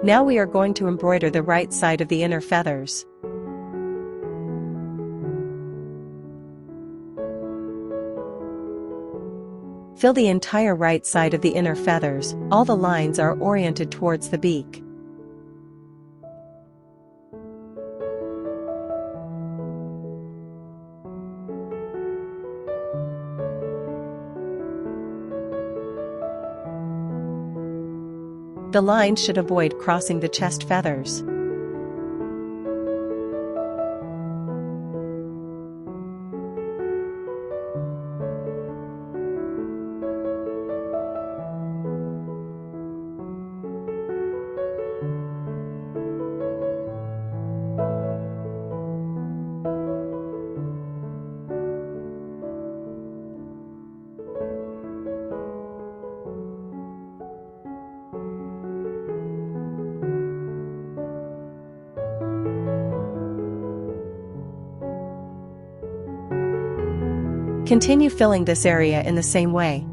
Now we are going to embroider the right side of the inner feathers. Fill the entire right side of the inner feathers. All the lines are oriented towards the beak. The lines should avoid crossing the chest feathers. Continue filling this area in the same way.